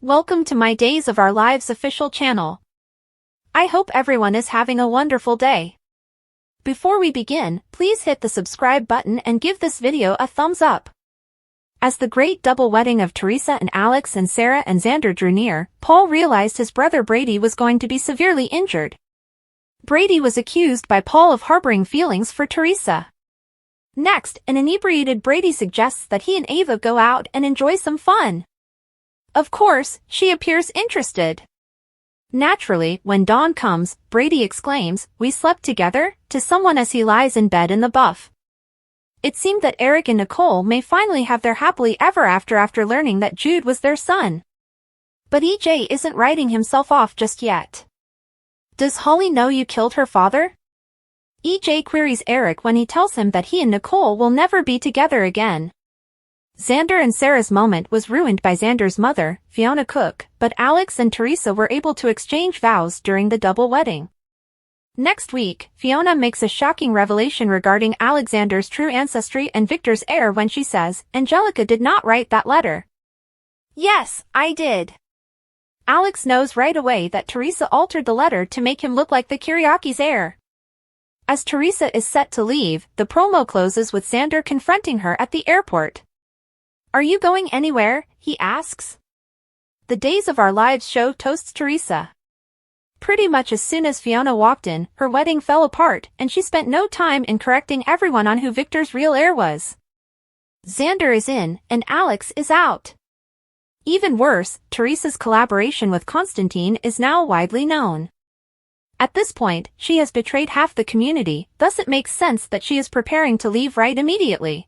Welcome to my Days of Our Lives official channel. I hope everyone is having a wonderful day. Before we begin, please hit the subscribe button and give this video a thumbs up. As the great double wedding of Teresa and Alex and Sarah and Xander drew near, Paul realized his brother Brady was going to be severely injured. Brady was accused by Paul of harboring feelings for Teresa. Next, an inebriated Brady suggests that he and Ava go out and enjoy some fun. Of course, she appears interested. Naturally, when dawn comes, Brady exclaims, "We slept together," to someone as he lies in bed in the buff. It seemed that Eric and Nicole may finally have their happily ever after learning that Jude was their son. But EJ isn't writing himself off just yet. "Does Holly know you killed her father?" EJ queries Eric when he tells him that he and Nicole will never be together again. Xander and Sarah's moment was ruined by Xander's mother, Fiona Cook, but Alex and Teresa were able to exchange vows during the double wedding. Next week, Fiona makes a shocking revelation regarding Alexander's true ancestry and Victor's heir when she says, "Angelica did not write that letter." "Yes, I did." Alex knows right away that Teresa altered the letter to make him look like the Kiriaki's heir. As Teresa is set to leave, the promo closes with Xander confronting her at the airport. "Are you going anywhere?" he asks. The Days of Our Lives show toasts Teresa. Pretty much as soon as Fiona walked in, her wedding fell apart, and she spent no time in correcting everyone on who Victor's real heir was. Xander is in, and Alex is out. Even worse, Teresa's collaboration with Constantine is now widely known. At this point, she has betrayed half the community, thus it makes sense that she is preparing to leave right immediately.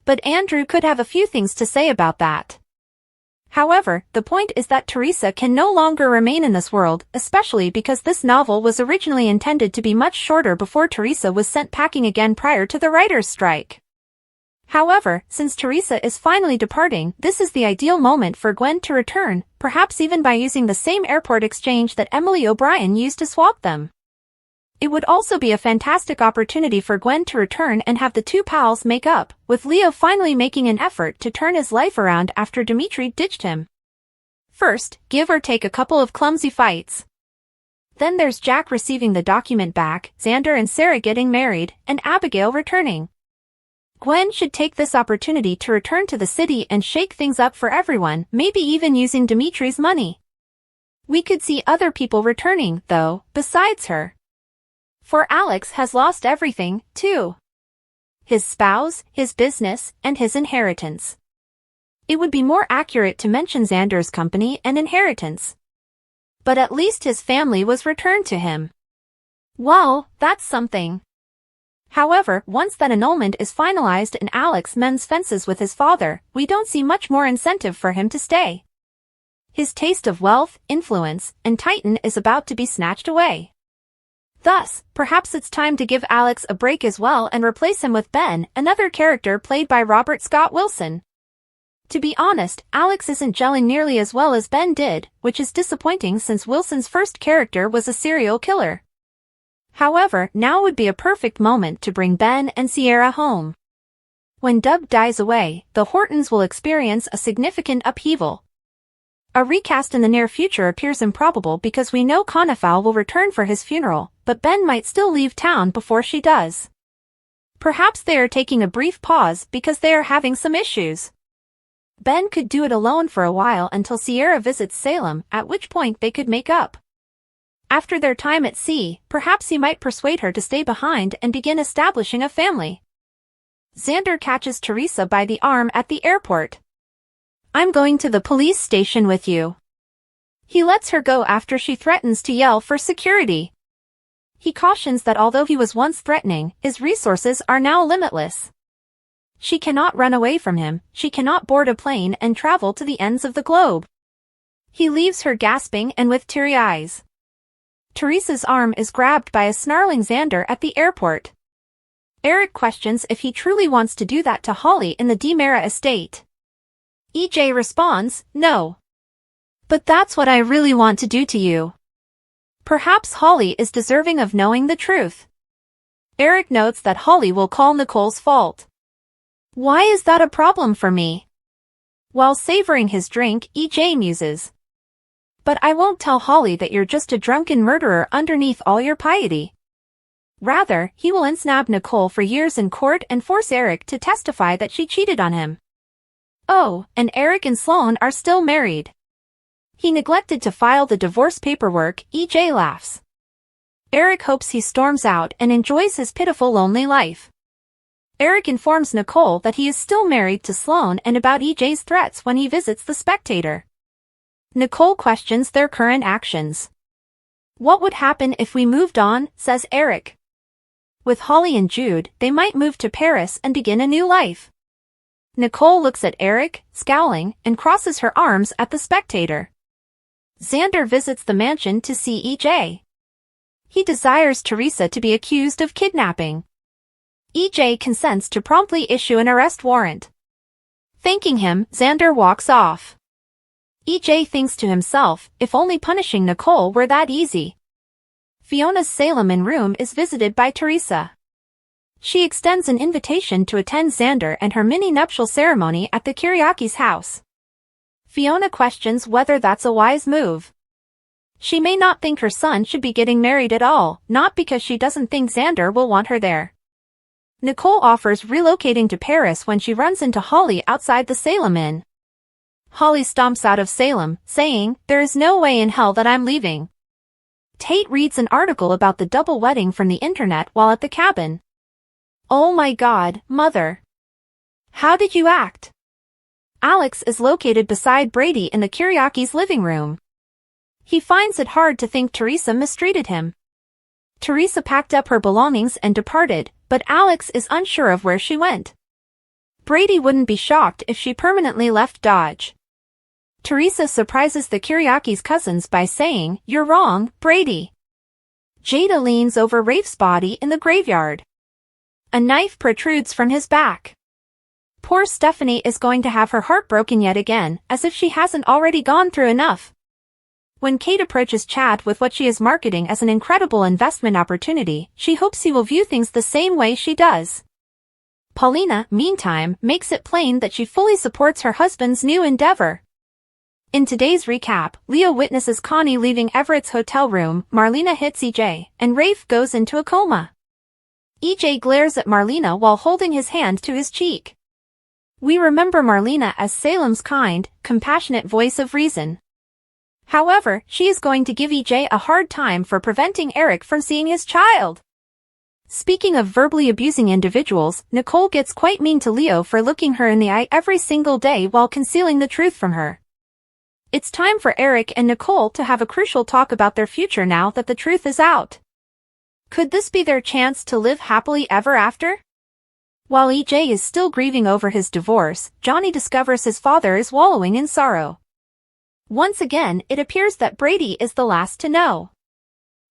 But Andrew could have a few things to say about that. However, the point is that Teresa can no longer remain in this world, especially because this novel was originally intended to be much shorter before Teresa was sent packing again prior to the writer's strike. However, since Teresa is finally departing, this is the ideal moment for Gwen to return, perhaps even by using the same airport exchange that Emily O'Brien used to swap them. It would also be a fantastic opportunity for Gwen to return and have the two pals make up, with Leo finally making an effort to turn his life around after Dimitri ditched him. First, give or take a couple of clumsy fights. Then there's Jack receiving the document back, Xander and Sarah getting married, and Abigail returning. Gwen should take this opportunity to return to the city and shake things up for everyone, maybe even using Dimitri's money. We could see other people returning, though, besides her. For Alex has lost everything, too. His spouse, his business, and his inheritance. It would be more accurate to mention Xander's company and inheritance. But at least his family was returned to him. Well, that's something. However, once that annulment is finalized and Alex mends fences with his father, we don't see much more incentive for him to stay. His taste of wealth, influence, and Titan is about to be snatched away. Thus, perhaps it's time to give Alex a break as well and replace him with Ben, another character played by Robert Scott Wilson. To be honest, Alex isn't gelling nearly as well as Ben did, which is disappointing since Wilson's first character was a serial killer. However, now would be a perfect moment to bring Ben and Sierra home. When Dub dies away, the Hortons will experience a significant upheaval. A recast in the near future appears improbable because we know Conifal will return for his funeral, but Ben might still leave town before she does. Perhaps they are taking a brief pause because they are having some issues. Ben could do it alone for a while until Sierra visits Salem, at which point they could make up. After their time at sea, perhaps he might persuade her to stay behind and begin establishing a family. Xander catches Teresa by the arm at the airport. "I'm going to the police station with you." He lets her go after she threatens to yell for security. He cautions that although he was once threatening, his resources are now limitless. She cannot run away from him, she cannot board a plane and travel to the ends of the globe. He leaves her gasping and with teary eyes. Teresa's arm is grabbed by a snarling Xander at the airport. Eric questions if he truly wants to do that to Holly in the DiMera estate. EJ responds, "No. But that's what I really want to do to you." Perhaps Holly is deserving of knowing the truth. Eric notes that Holly will call Nicole's fault. "Why is that a problem for me?" While savoring his drink, EJ muses. But I won't tell Holly that you're just a drunken murderer underneath all your piety. Rather, he will ensnab Nicole for years in court and force Eric to testify that she cheated on him. Oh, and Eric and Sloane are still married. He neglected to file the divorce paperwork, EJ laughs. Eric hopes he storms out and enjoys his pitiful lonely life. Eric informs Nicole that he is still married to Sloane and about EJ's threats when he visits the Spectator. Nicole questions their current actions. What would happen if we moved on, says Eric. With Holly and Jude, they might move to Paris and begin a new life. Nicole looks at Eric, scowling, and crosses her arms at the Spectator. Xander visits the mansion to see EJ. He desires Teresa to be accused of kidnapping. EJ consents to promptly issue an arrest warrant. Thanking him, Xander walks off. EJ thinks to himself, if only punishing Nicole were that easy. Fiona's Salem Inn room is visited by Teresa. She extends an invitation to attend Xander and her mini-nuptial ceremony at the Kiriaki's house. Fiona questions whether that's a wise move. She may not think her son should be getting married at all, not because she doesn't think Xander will want her there. Nicole offers relocating to Paris when she runs into Holly outside the Salem Inn. Holly stomps out of Salem, saying, "There is no way in hell that I'm leaving." Tate reads an article about the double wedding from the internet while at the cabin. Oh my God, Mother. How did you act? Alex is located beside Brady in the Kiriaki's living room. He finds it hard to think Teresa mistreated him. Teresa packed up her belongings and departed, but Alex is unsure of where she went. Brady wouldn't be shocked if she permanently left Dodge. Teresa surprises the Kiriaki's cousins by saying, "You're wrong, Brady." Jada leans over Rafe's body in the graveyard. A knife protrudes from his back. Poor Stephanie is going to have her heart broken yet again, as if she hasn't already gone through enough. When Kate approaches Chad with what she is marketing as an incredible investment opportunity, she hopes he will view things the same way she does. Paulina, meantime, makes it plain that she fully supports her husband's new endeavor. In today's recap, Leo witnesses Connie leaving Everett's hotel room, Marlena hits EJ, and Rafe goes into a coma. EJ glares at Marlena while holding his hand to his cheek. We remember Marlena as Salem's kind, compassionate voice of reason. However, she is going to give EJ a hard time for preventing Eric from seeing his child. Speaking of verbally abusing individuals, Nicole gets quite mean to Leo for looking her in the eye every single day while concealing the truth from her. It's time for Eric and Nicole to have a crucial talk about their future now that the truth is out. Could this be their chance to live happily ever after? While EJ is still grieving over his divorce, Johnny discovers his father is wallowing in sorrow. Once again, it appears that Brady is the last to know.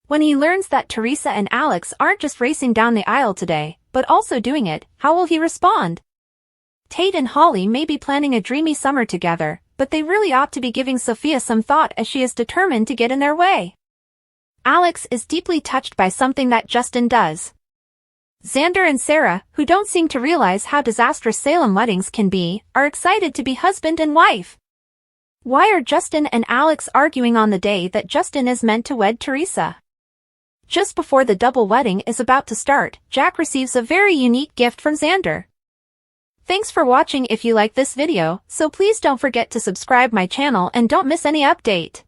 When he learns that Teresa and Alex aren't just racing down the aisle today, but also doing it, how will he respond? Tate and Holly may be planning a dreamy summer together, but they really ought to be giving Sophia some thought as she is determined to get in their way. Alex is deeply touched by something that Justin does. Xander and Sarah, who don't seem to realize how disastrous Salem weddings can be, are excited to be husband and wife. Why are Justin and Alex arguing on the day that Justin is meant to wed Teresa? Just before the double wedding is about to start, Jack receives a very unique gift from Xander. Thanks for watching. If you like this video, so please don't forget to subscribe my channel and don't miss any update.